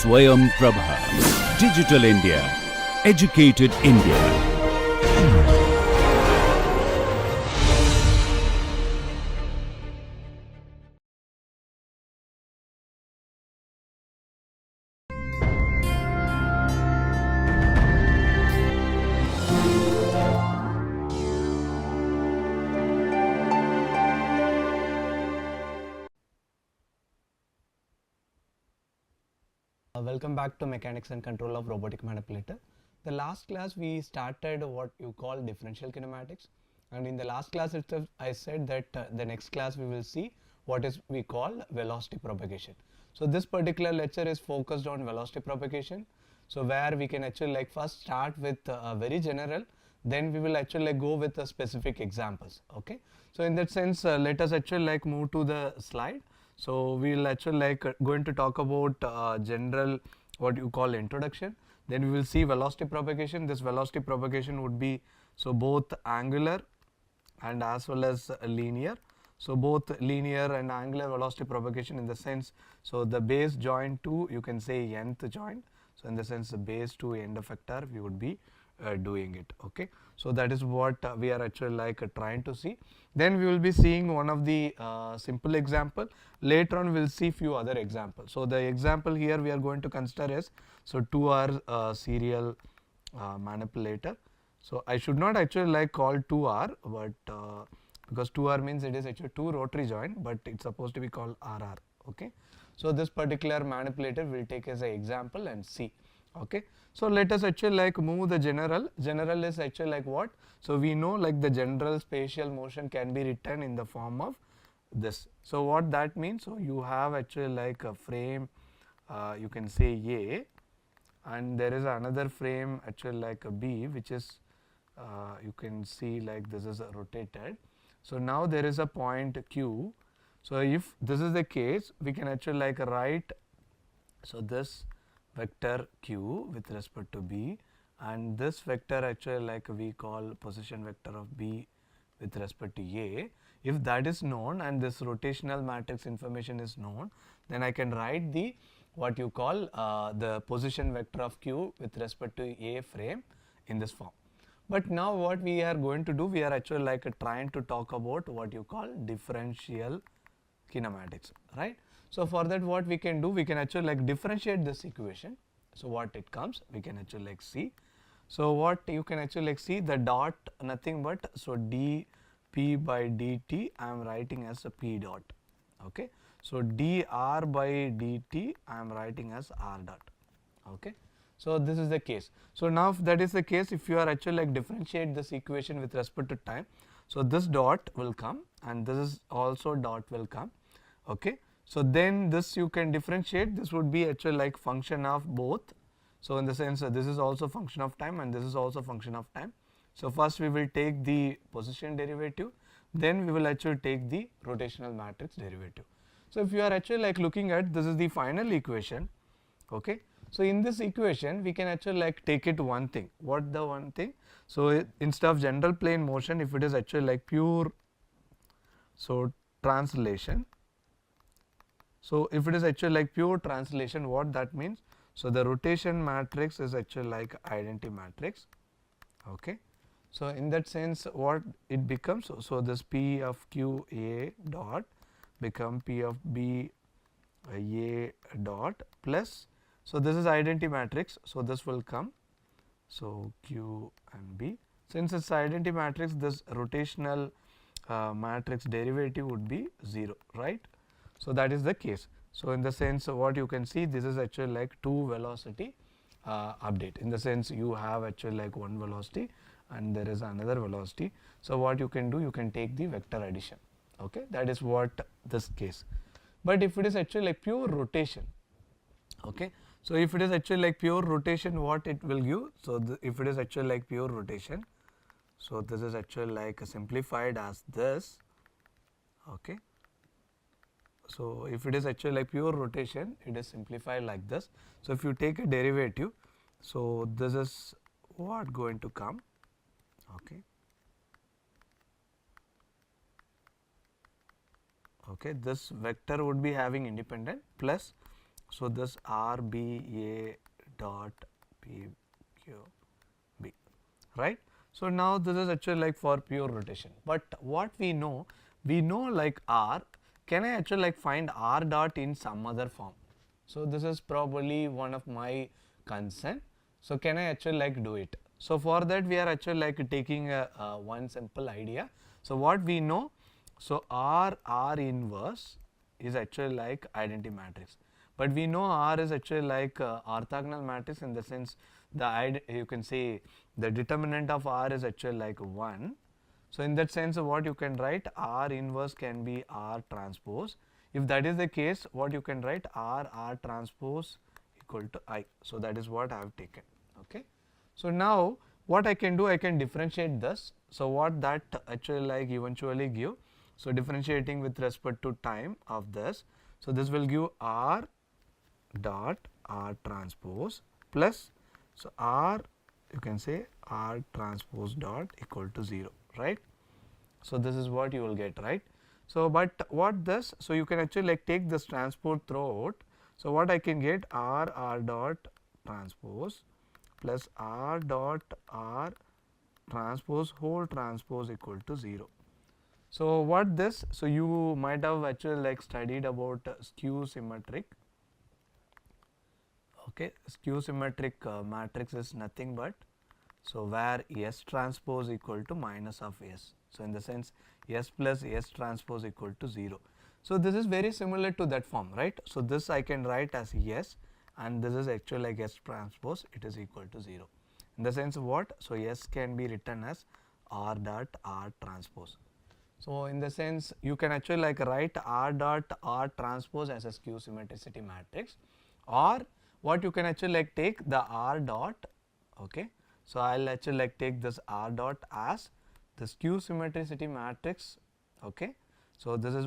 Swayam Prabha. Digital India. Educated India. Welcome back to Mechanics and Control of Robotic Manipulator. The last class we started what you call differential kinematics, and in the last class itself I said that the next class we will see what is we call velocity propagation. So this particular lecture is focused on velocity propagation. So where we can actually first start with very general, then we will actually go with the specific examples. Okay. So in that sense, let us actually move to the slide. So we will actually going to talk about general what you call introduction. Then we will see velocity propagation. This velocity propagation would be so both angular and as well as linear. So both linear and angular velocity propagation in the sense, so the base joint to you can say nth joint. So in the sense the base to end effector we would be doing it. Okay. So that is what we are actually trying to see. Then we will be seeing one of the simple example. Later on we will see few other examples. So the example here we are going to consider is so 2R serial manipulator. So I should not actually call 2R, but because 2R means it is actually 2 rotary joint, but it's supposed to be called RR. Okay. So this particular manipulator will take as an example and see. Okay. So let us actually move the general. General is actually what? So we know the general spatial motion can be written in the form of this. So what that means? So you have actually a frame, you can say A, and there is another frame actually a B, which is you can see this is rotated. So now there is a point Q. So if this is the case, we can actually write so this vector Q with respect to B, and this vector actually we call position vector of B with respect to A. If that is known and this rotational matrix information is known, then I can write the what you call the position vector of Q with respect to A frame in this form. But now what we are going to do, we are actually trying to talk about what you call differential kinematics, right? So for that what we can do, we can actually differentiate this equation. So what it comes, we can actually see. So what you can actually see, the dot nothing but so dp by dt I am writing as a p dot. Okay. So dr by dt I am writing as r dot. Okay. So this is the case. So now if that is the case, if you are actually differentiate this equation with respect to time, so this dot will come and this is also dot will come. Okay. So then this you can differentiate, this would be actually function of both. So in the sense this is also function of time and this is also function of time. So first we will take the position derivative, then we will actually take the rotational matrix derivative. So if you are actually looking at, this is the final equation. Okay. So in this equation we can actually take it one thing. What the one thing? So instead of general plane motion, if it is actually pure so translation. So if it is actually pure translation, what that means? So the rotation matrix is actually identity matrix. Okay. So in that sense what it becomes, so this P of Q A dot become P of B A dot plus, so this is identity matrix, so this will come, so Q and B. Since it's identity matrix, this rotational matrix derivative would be 0, right? So that is the case. So in the sense what you can see, this is actually two velocity update. In the sense you have actually one velocity and there is another velocity. So what you can do, you can take the vector addition. Okay, that is what this case. But if it is actually pure rotation, okay. So if it is actually pure rotation, what it will give? So if it is actually pure rotation, so this is actually simplified as this. Okay. So if it is actually pure rotation, it is simplified like this. So if you take a derivative, so this is what going to come. Okay. Okay, this vector would be having independent plus So this RBA dot PQB, right? So now this is actually like for pure rotation. But what we know like R, can I actually like find R dot in some other form? So this is probably one of my concern. So can I actually like do it? So for that we are actually like taking one simple idea. So what we know, so R inverse is actually like identity matrix. But we know R is actually like orthogonal matrix, in the sense you can say the determinant of R is actually like 1. So in that sense, what you can write, R inverse can be R transpose. If that is the case, what you can write, R transpose equal to I. So that is what I have taken. Okay. So now what I can do, I can differentiate this. So what that actually like eventually give. So differentiating with respect to time of this. So this will give R dot R transpose plus, so R, you can say R transpose dot equal to 0, right? So this is what you will get, right? So but what this, so you can actually like take this transport throughout. So what I can get, R dot transpose plus R dot R transpose whole transpose equal to 0. So what this, so you might have actually like studied about skew symmetric. Okay, skew symmetric matrix is nothing but, so where S transpose equal to minus of S. So in the sense S plus S transpose equal to 0. So this is very similar to that form, right? So this I can write as S, and this is actually like S transpose, it is equal to 0. In the sense what? So S can be written as R dot R transpose. So in the sense you can actually like write R dot R transpose as a skew symmetricity matrix, or what you can actually like take the R dot, okay. So I'll actually like take this R dot as the skew symmetricity matrix, okay. So this is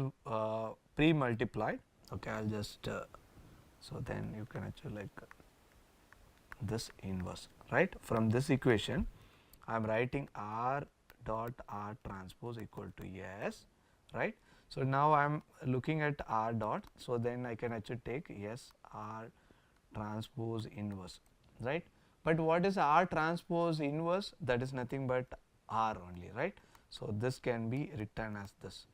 pre-multiplied, okay. I'll just so then you can actually like this inverse, right? From this equation I'm writing R dot R transpose equal to S, right? So now I'm looking at R dot, so then I can actually take S R transpose inverse, right? But what is R transpose inverse? That is nothing but R only, right? So this can be written as this,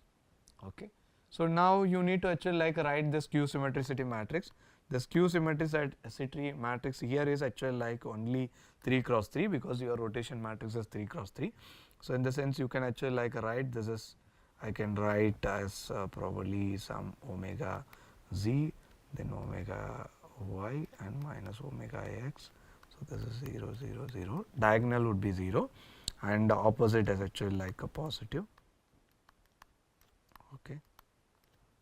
okay. So now you need to actually like write the skew symmetricity matrix. The skew symmetricity matrix here is actually like only 3 cross 3, because your rotation matrix is 3 cross 3. So in the sense you can actually like write, this is, I can write as probably some omega z, then omega y and minus omega x. So this is 0 0 0, diagonal would be 0 and opposite is actually like a positive, okay.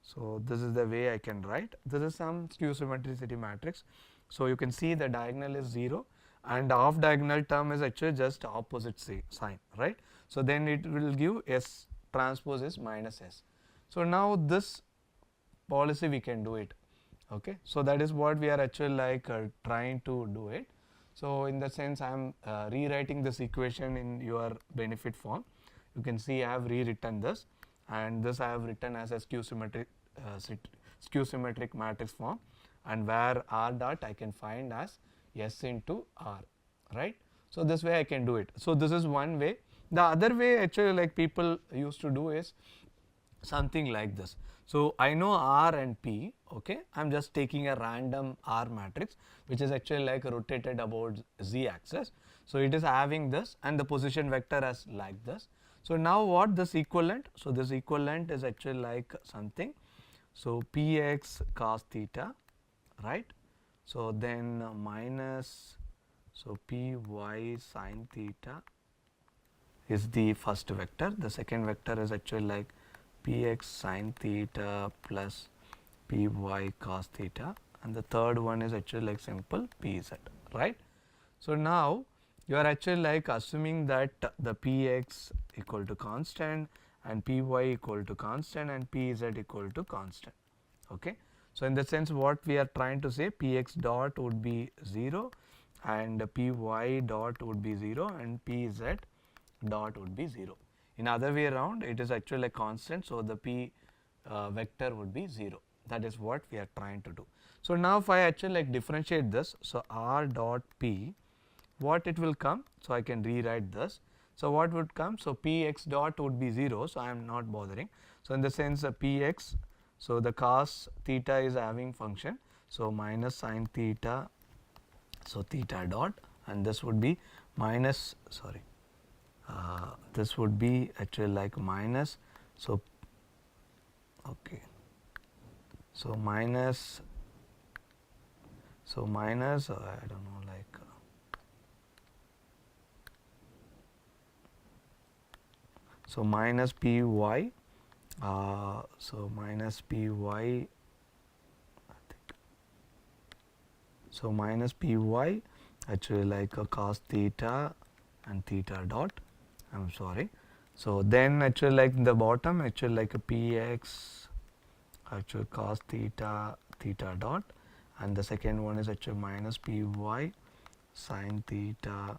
So this is the way I can write. This is some skew symmetricity matrix. So you can see the diagonal is 0 and off diagonal term is actually just opposite sign, right? So then it will give S transpose is minus S. So now this policy we can do it, okay. So that is what we are actually like trying to do it. So in the sense I am rewriting this equation in your benefit form. You can see I have rewritten this, and this I have written as a skew symmetric matrix form, and where R dot I can find as S into R, right? So this way I can do it. So this is one way. The other way actually like people used to do is something like this. So I know R and P, okay. I'm just taking a random R matrix which is actually like rotated about Z axis. So it is having this and the position vector as like this. So now what this equivalent? So this equivalent is actually like something. So Px cos theta, right? So then minus, so Py sin theta is the first vector. The second vector is actually like Px sin theta plus Py cos theta, and the third one is actually like simple Pz, right? So now you are actually like assuming that the Px equal to constant and Py equal to constant and Pz equal to constant, okay. So in the sense what we are trying to say, Px dot would be 0 and Py dot would be 0 and Pz dot would be 0. In other way around, it is actually a constant, so the P vector would be 0, That is what we are trying to do. So now if I actually like differentiate this, so r dot p, what it will come? So I can rewrite this. So what would come? So px dot would be 0, so I am not bothering. So in the sense px, so the cos theta is having function, so minus sin theta, so theta dot, and this would be minus, sorry, this would be actually like minus, so okay, so minus, I don't know, like so minus py, so minus py, I think, so minus py actually like a cos theta and theta dot, I'm sorry. So then actually like in the bottom actually like a px actually cos theta theta dot, and the second one is actually minus py sin theta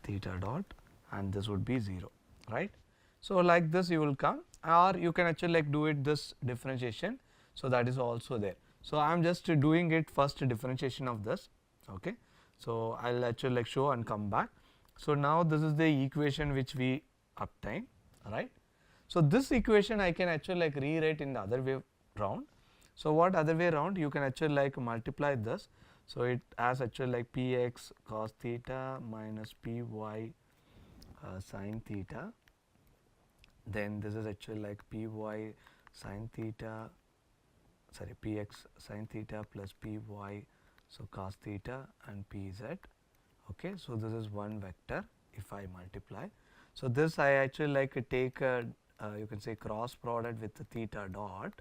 theta dot, and this would be 0, right. So like this you will come, or you can actually like do it this differentiation, so that is also there. So I am just doing it first differentiation of this, okay. So I will actually like show and come back. So now this is the equation which we obtain, right. So this equation I can actually like rewrite in the other way round. So what other way around? You can actually like multiply this. So it has actually like px cos theta minus py sin theta. Then this is actually like py sin theta, sorry, px sin theta plus py, so cos theta and pz. Okay, so this is one vector if I multiply. So this I actually like take you can say cross product with the theta dot,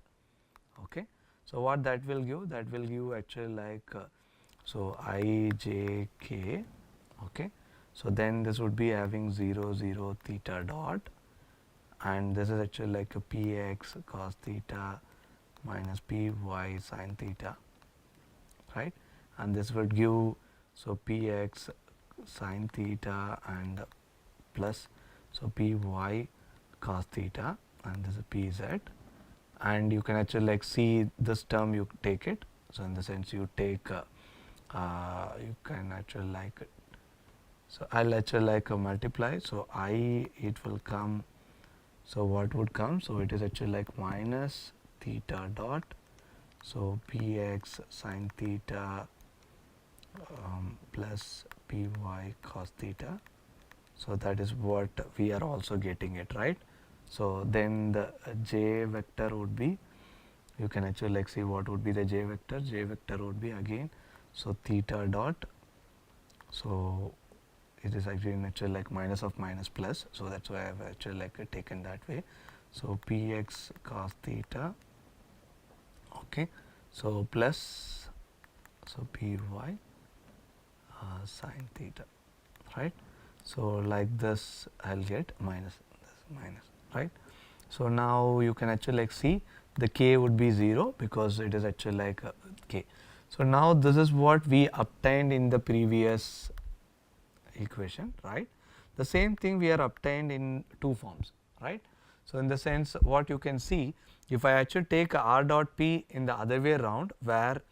okay. So what that will give? That will give actually like so I j k, okay. So then this would be having 0 0 theta dot, and this is actually like a px cos theta minus py sin theta, right, and this would give so px sin theta and plus so py cos theta, and this is pz, and you can actually like see this term, you take it. So in the sense you take you can actually like, so I'll actually like multiply, so I, it will come, so what would come? So it is actually like minus theta dot, so px sin theta plus py cos theta. So that is what we are also getting it, right. So then the j vector would be, you can actually like see what would be the j vector. J vector would be again so theta dot, so it is actually like minus of minus plus, so that's why I have actually like taken that way. So px cos theta, okay, so plus so py sin theta, right. So like this I'll get minus this minus, right. So now you can actually like see the k would be 0 because it is actually like k. So now this is what we obtained in the previous equation, right. The same thing we are obtained in two forms, right. So in the sense what you can see, if I actually take r dot p in the other way around, where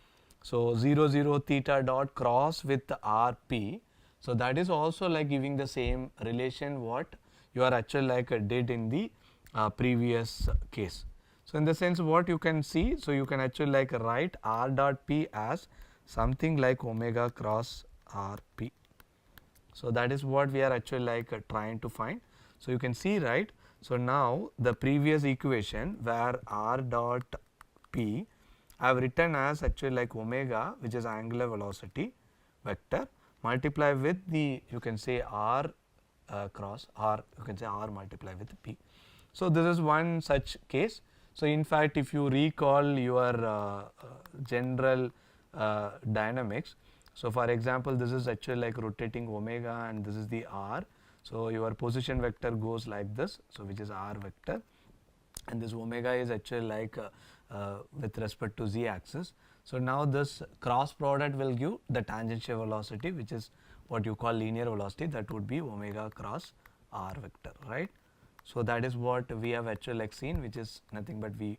so 0 0 theta dot cross with r p, so that is also like giving the same relation what you are actually like did in the previous case. So in the sense what you can see, so you can actually like write r dot p as something like omega cross r p. So that is what we are actually like trying to find. So you can see, right. So now the previous equation where r dot p I have written as actually like omega, which is angular velocity vector, multiply with the, you can say r cross r, you can say r multiply with p. So this is one such case. So in fact if you recall your general dynamics, so for example this is actually like rotating omega and this is the r, so your position vector goes like this, so which is r vector, and this omega is actually like with respect to z axis. So now this cross product will give the tangential velocity, which is what you call linear velocity, that would be omega cross r vector, right. So that is what we have actually like seen, which is nothing but we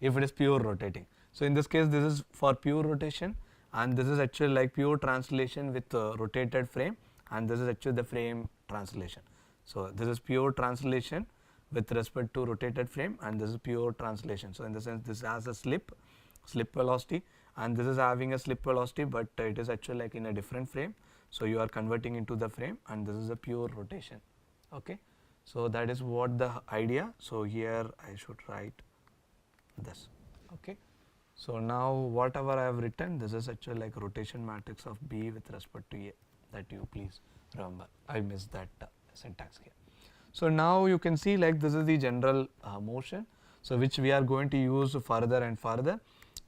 if it is pure rotating. So in this case, this is for pure rotation, and this is actually like pure translation with rotated frame, and this is actually the frame translation. So this is pure translation with respect to rotated frame, and this is pure translation. So in the sense, this has a slip velocity, and this is having a slip velocity, but it is actually like in a different frame. So you are converting into the frame, and this is a pure rotation. Okay, so that is what the idea. So here I should write this. Okay, so now whatever I have written, this is actually like rotation matrix of B with respect to A, that you please remember. I missed that syntax here. So now you can see like this is the general motion, so which we are going to use further and further,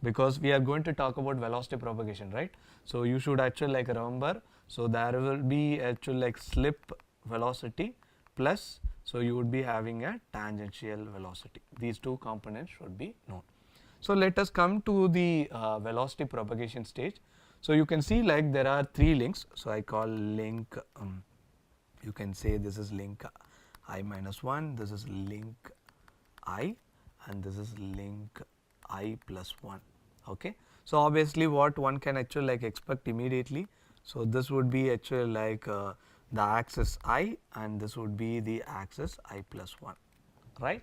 because we are going to talk about velocity propagation, right? So you should actually like remember, so there will be actually like slip velocity plus, so you would be having a tangential velocity. These two components should be known. So let us come to the velocity propagation stage. So you can see like there are three links. So I call link, you can say this is link I minus 1, this is link I, and this is link I plus 1. Okay, so obviously what one can actually like expect immediately, so this would be actually like the axis I, and this would be the axis I plus 1, right?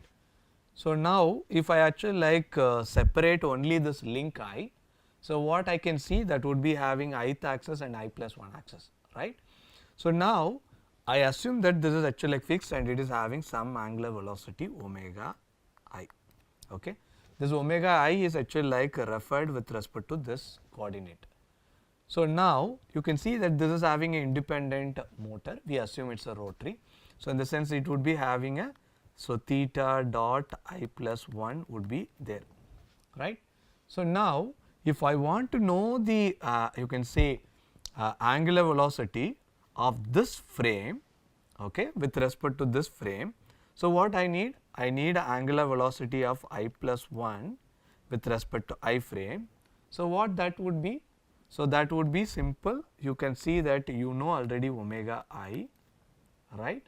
So now if I actually like separate only this link I, so what I can see, that would be having ith axis and I plus 1 axis, right? So now I assume that this is actually like fixed, and it is having some angular velocity omega I. Okay, this omega I is actually like referred with respect to this coordinate. So now you can see that this is having an independent motor. We assume it's a rotary. So in the sense, it would be having a, so theta dot I plus 1 would be there, right? So now if I want to know the you can say angular velocity of this frame, okay, with respect to this frame, so what I need? I need angular velocity of I plus 1 with respect to I frame. So what that would be? So that would be simple. You can see that you know already omega I, right?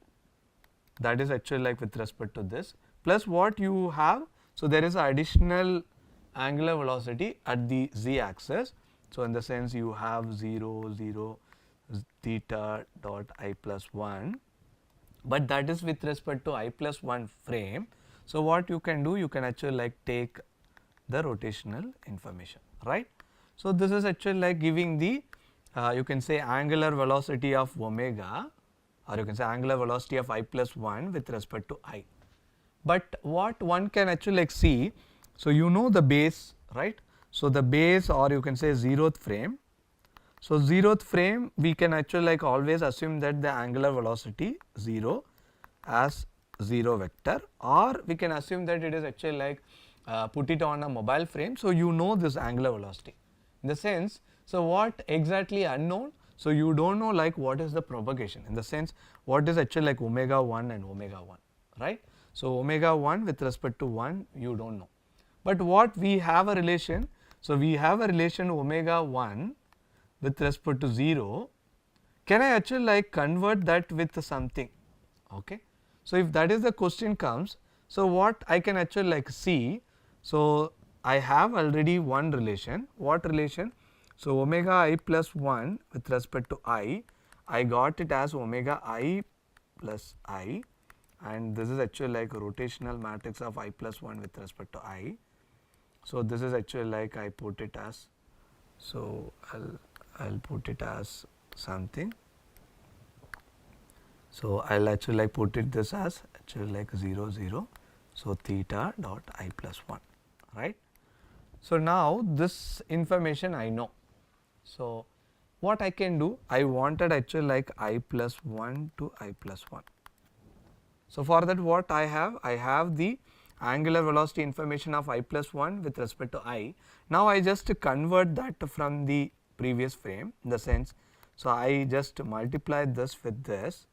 That is actually like with respect to this, plus what you have. So there is additional angular velocity at the z axis. So in the sense, you have 0, 0, theta dot I plus 1, but that is with respect to I plus 1 frame. So what you can do, you can actually like take the rotational information, right? So this is actually like giving the you can say angular velocity of omega, or you can say angular velocity of I plus 1 with respect to I. But what one can actually like see, so you know the base, right? So the base, or you can say 0th frame. So 0th frame, we can actually like always assume that the angular velocity 0 as 0 vector, or we can assume that it is actually like put it on a mobile frame. So you know this angular velocity. In the sense, so what exactly unknown? So you don't know like what is the propagation, in the sense what is actually like omega 1 and omega 1, right? So omega 1 with respect to 1 you don't know, but what we have a relation, so we have a relation omega 1 with respect to 0. Can I actually like convert that with something? Okay, so if that is the question comes, so what I can actually like see, so I have already one relation. What relation? So omega I plus 1 with respect to I got it as omega I plus I, and this is actually like a rotational matrix of I plus 1 with respect to I. So this is actually like I put it as, so I'll put it as something. So I'll actually like put it this as actually like 0, 0. So theta dot I plus 1, right? So now this information I know. So what I can do, I wanted actually like I plus 1 to I plus 1. So for that what I have the angular velocity information of I plus 1 with respect to I. Now I just convert that from the previous frame, in the sense, so I just multiply this with this.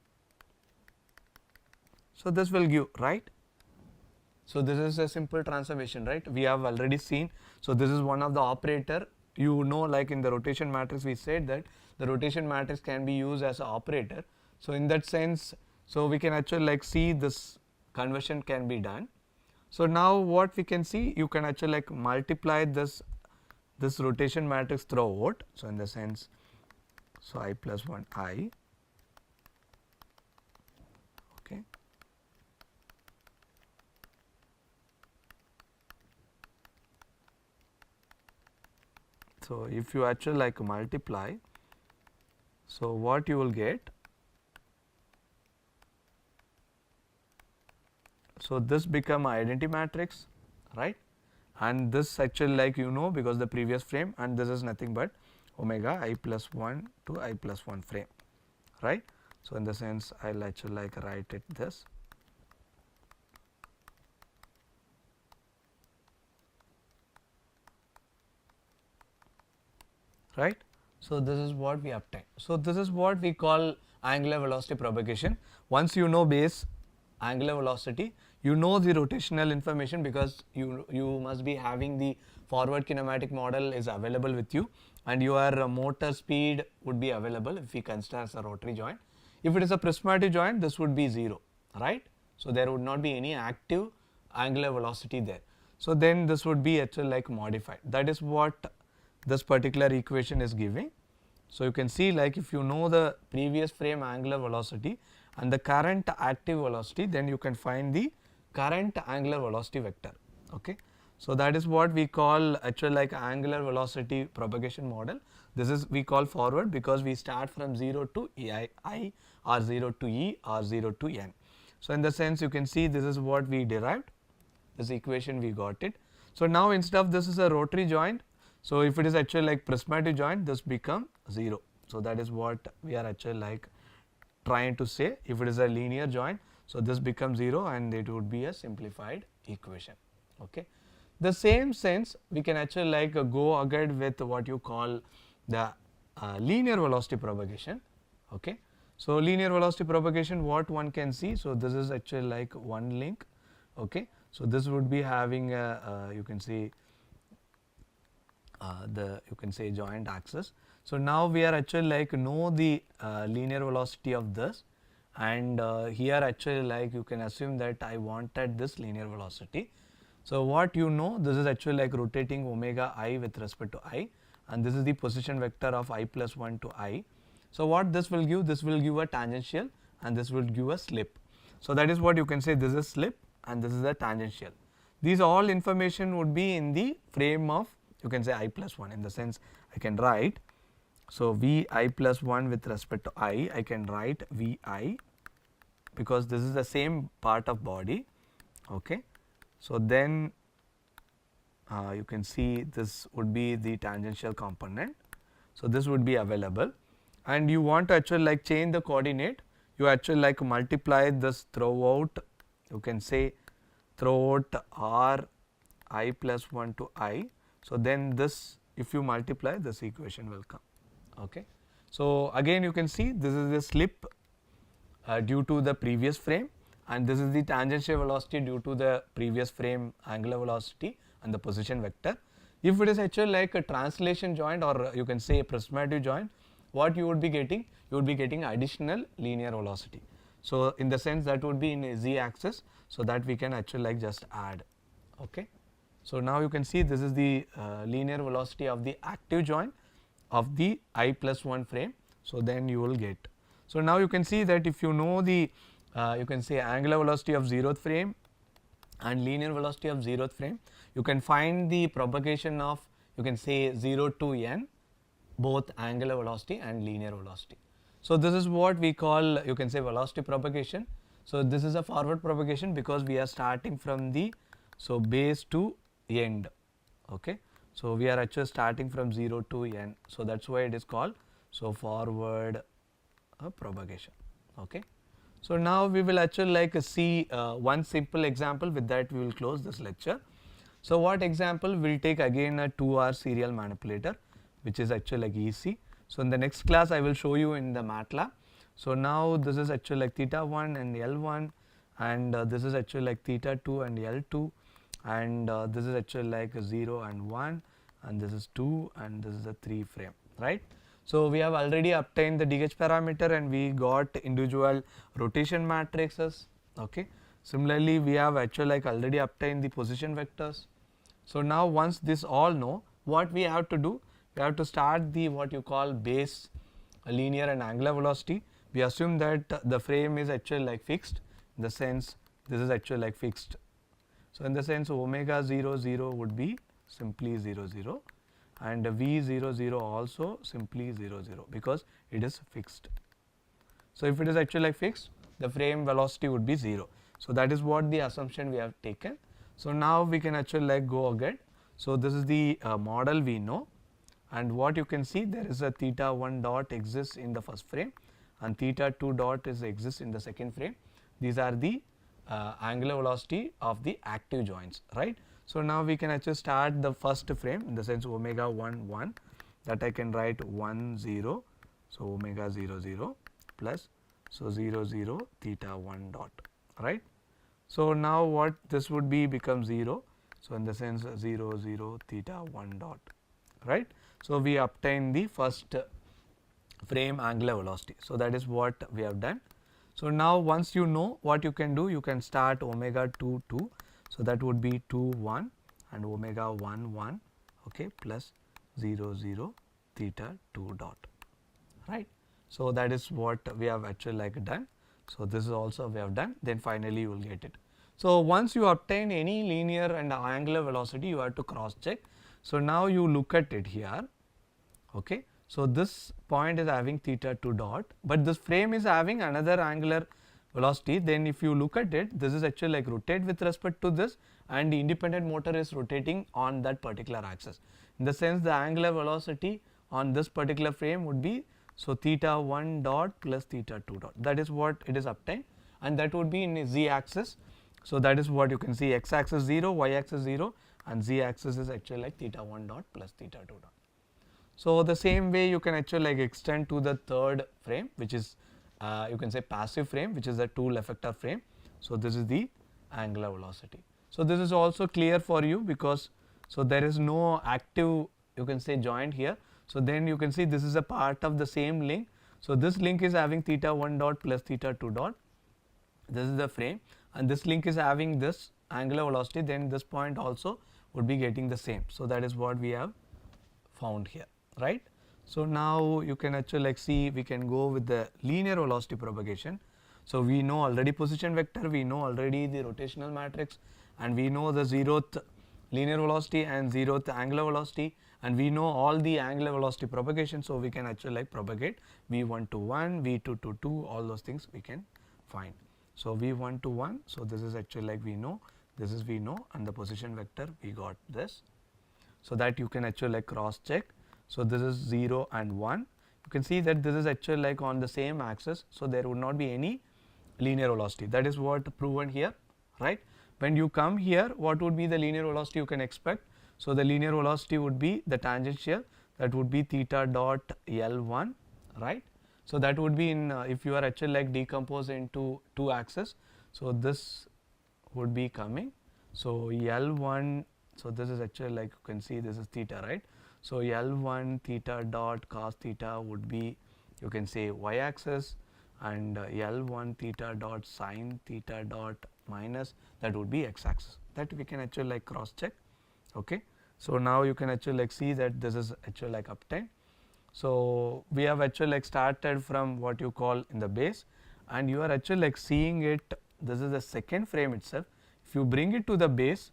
So this will give, right? So this is a simple transformation, right? We have already seen. So this is one of the operator. You know, like in the rotation matrix, we said that the rotation matrix can be used as an operator. So in that sense, so we can actually like see this conversion can be done. So now what we can see, you can actually like multiply this rotation matrix throughout. So in the sense, so I plus 1 I, okay. So if you actually like multiply, so what you will get, so this become identity matrix, right? And this actually like because the previous frame, and this is nothing but omega I plus 1 to I plus 1 frame, right? So in the sense, I'll actually like write it this. Right. So this is what we obtain. So this is what we call angular velocity propagation. Once you know base angular velocity, you know the rotational information, because you must be having the forward kinematic model is available with you, and your motor speed would be available if we consider as a rotary joint. If it is a prismatic joint, this would be 0, right? So there would not be any active angular velocity there. So then this would be actually like modified. That is what this particular equation is giving. So you can see, like, if you know the previous frame angular velocity and the current active velocity, then you can find the current angular velocity vector, okay. So that is what we call actually like angular velocity propagation model. This is we call forward, because we start from 0 to I or 0 to E or 0 to N. So in the sense, you can see this is what we derived, this equation we got it. So now instead of this is a rotary joint, so if it is actually like prismatic joint, this become 0. So that is what we are actually like trying to say. If it is a linear joint, so this becomes 0 and it would be a simplified equation, okay. The same sense, we can actually like go ahead with what you call the linear velocity propagation, okay. So linear velocity propagation, what one can see, so this is actually like one link, okay. So this would be having a you can see joint axis. So now we are actually like know the linear velocity of this, and here actually like you can assume that I wanted this linear velocity. So what this is actually like rotating omega I with respect to I, and this is the position vector of I plus 1 to I. So what this will give? This will give a tangential, and this will give a slip. So that is what you can say, this is slip and this is a tangential. These all information would be in the frame of, you can say, I plus 1, in the sense I can write, so V I plus 1 with respect to I can write V I, because this is the same part of body, okay. So then you can see this would be the tangential component. So this would be available, and you want to actually like change the coordinate, you actually like multiply this throughout, you can say throughout R I plus 1 to I. So then this, if you multiply, this equation will come, okay. So again you can see this is the slip due to the previous frame, and this is the tangential velocity due to the previous frame angular velocity and the position vector. If it is actually like a translation joint, or you can say a prismatic joint, what you would be getting? You would be getting additional linear velocity. So in the sense that would be in a z axis, so that we can actually like just add, okay. So now you can see this is the linear velocity of the active joint of the I plus 1 frame. So then you will get. So now you can see that if you know the you can say angular velocity of 0th frame and linear velocity of 0th frame, you can find the propagation of, you can say, 0 to n, both angular velocity and linear velocity. So this is what we call, you can say, velocity propagation. So this is a forward propagation, because we are starting from the base to end, okay. So we are actually starting from 0 to n, so that's why it is called forward propagation, okay. So now we will actually like see one simple example. With that we will close this lecture. So what example? We'll take again a 2-hour serial manipulator, which is actually like easy. So in the next class I will show you in the MATLAB. So now this is actually like theta 1 and L1, and this is actually like theta 2 and L2, and this is actually like 0 and 1, and this is 2, and this is a 3 frame, right. So we have already obtained the DH parameter, and we got individual rotation matrices, okay. Similarly, we have actually like already obtained the position vectors. So now once this all know, what we have to do, we have to start the what you call base linear and angular velocity. We assume that the frame is actually like fixed, in the sense this is actually like fixed. So in the sense omega 0 0 would be simply 0 0, and v 0 0 also simply 0 0, because it is fixed. So if it is actually like fixed, the frame velocity would be 0. So that is what the assumption we have taken. So now we can actually like go again. So this is the model we know, and what you can see, there is a theta 1 dot exists in the first frame and theta 2 dot is exists in the second frame. These are the angular velocity of the active joints, right? So now we can actually start the first frame, in the sense omega 1 1, that I can write 1 0, so omega 0 0 plus, so 0 0 theta 1 dot, right? So now what this would be becomes 0, so in the sense 0 0 theta 1 dot, right? So we obtain the first frame angular velocity. So that is what we have done. So now once you know, what you can do, you can start omega 2 2, so that would be 2 1 and omega 1 1, okay, plus 0 0 theta 2 dot, right? So that is what we have actually like done. So this is also we have done, then finally you will get it. So once you obtain any linear and angular velocity, you have to cross check. So now you look at it here, okay. So this point is having theta 2 dot, but this frame is having another angular velocity. Then if you look at it, this is actually like rotate with respect to this, and the independent motor is rotating on that particular axis. In the sense, the angular velocity on this particular frame would be, so theta 1 dot plus theta 2 dot. That is what it is obtained, and that would be in z axis. So that is what you can see, x axis 0, y axis 0, and z axis is actually like theta 1 dot plus theta 2 dot. So the same way you can actually like extend to the third frame, which is you can say passive frame, which is the tool effector frame. So this is the angular velocity. So this is also clear for you, because so there is no active, you can say, joint here. So then you can see this is a part of the same link. So this link is having theta 1 dot plus theta 2 dot. This is the frame, and this link is having this angular velocity. Then this point also would be getting the same. So that is what we have found here, right? So now you can actually like see, we can go with the linear velocity propagation. So we know already position vector, we know already the rotational matrix, and we know the 0th linear velocity and 0th angular velocity, and we know all the angular velocity propagation. So we can actually like propagate v1 to 1, v2 to 2, all those things we can find. So v1 to 1, so this is actually like we know, this is we know, and the position vector we got this. So that you can actually like cross check. So this is 0 and 1. You can see that this is actually like on the same axis, so there would not be any linear velocity. That is what proven here, right? When you come here, what would be the linear velocity you can expect? So the linear velocity would be the tangential, that would be theta dot L1, right? So that would be in if you are actually like decompose into two axes. So this would be coming. So L1, so this is actually like you can see this is theta, right? So L1 theta dot cos theta would be, you can say, y axis, and L1 theta dot sin theta dot minus, that would be x axis. That we can actually like cross check, okay. So now you can actually like see that this is actually like obtained. So we have actually like started from what you call in the base, and you are actually like seeing it, this is the second frame itself. If you bring it to the base,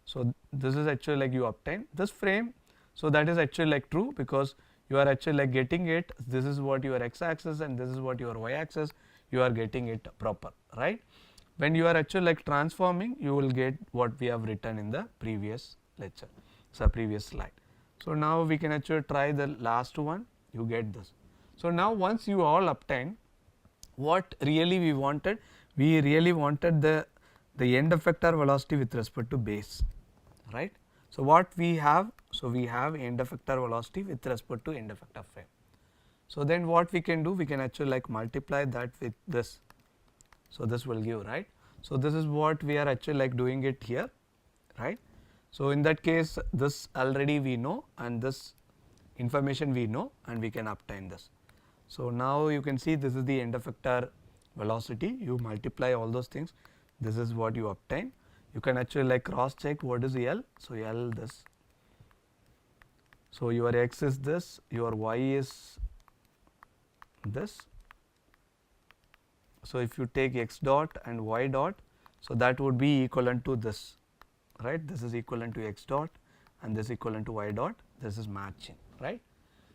so this is actually like you obtain this frame. So that is actually like true, because you are actually like getting it, this is what your x axis and this is what your y axis, you are getting it proper, right? When you are actually like transforming, you will get what we have written in the previous lecture, so previous slide. So now we can actually try the last one, you get this. So now once you all obtain, what really we wanted the end effector velocity with respect to base, right? So what we have, so we have end effector velocity with respect to end effector frame. So then what we can do, we can actually like multiply that with this. So this will give, right? So this is what we are actually like doing it here, right? So in that case, this already we know, and this information we know, and we can obtain this. So now you can see this is the end effector velocity, you multiply all those things. this is what you obtain. You can actually like cross check what is L. So L this. So your x is this, your y is this. So if you take x dot and y dot, so that would be equivalent to this, right? This is equivalent to x dot and this equivalent to y dot. This is matching, right?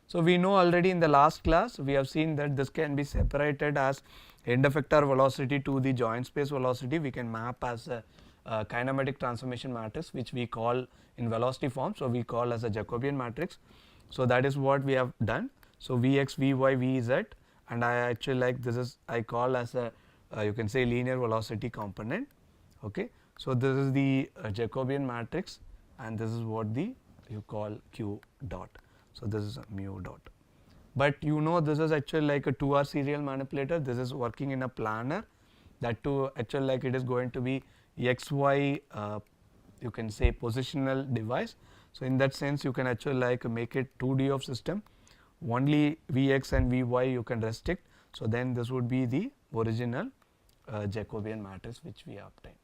So we know already in the last class we have seen that this can be separated as end effector velocity to the joint space velocity. We can map as a kinematic transformation matrix, which we call in velocity form. So we call as a Jacobian matrix. So that is what we have done. So Vx, Vy, Vz, and I actually like this is I call as a you can say linear velocity component. Okay. So this is the Jacobian matrix, and this is what the you call Q dot. So this is a mu dot. But you know this is actually like a 2R serial manipulator. This is working in a planar. That too actually like it is going to be XY you can say positional device. So in that sense you can actually like make it 2D of system. Only Vx and Vy you can restrict. So then this would be the original Jacobian matrix which we obtained.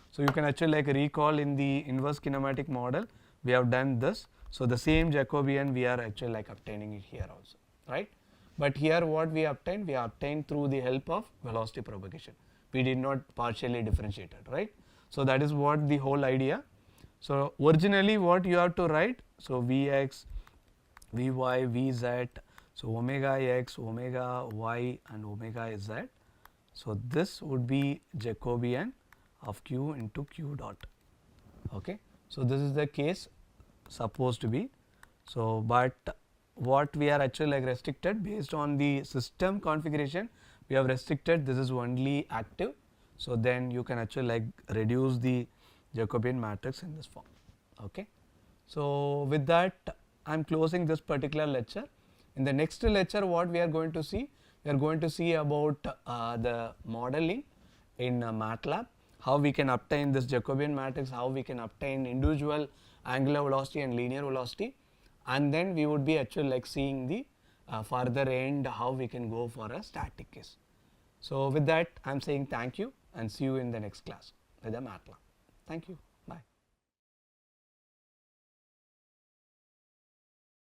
So you can actually like recall in the inverse kinematic model we have done this. So the same Jacobian we are actually like obtaining it here also, right? But here what we obtained through the help of velocity propagation. We did not partially differentiate it, right? So that is what the whole idea. So originally what you have to write, so Vx, Vy, Vz, so omega x, omega y and omega z. So this would be Jacobian of q into q dot. Okay. So this is the case supposed to be. So but what we are actually like restricted based on the system configuration, we have restricted this is only active. So then you can actually like reduce the Jacobian matrix in this form. Okay. So with that I am closing this particular lecture. In the next lecture what we are going to see, we are going to see about the modeling in MATLAB, how we can obtain this Jacobian matrix, how we can obtain individual angular velocity and linear velocity, and then we would be actually like seeing the further end how we can go for a static case. So with that I am saying thank you and see you in the next class with the MATLAB. Thank you.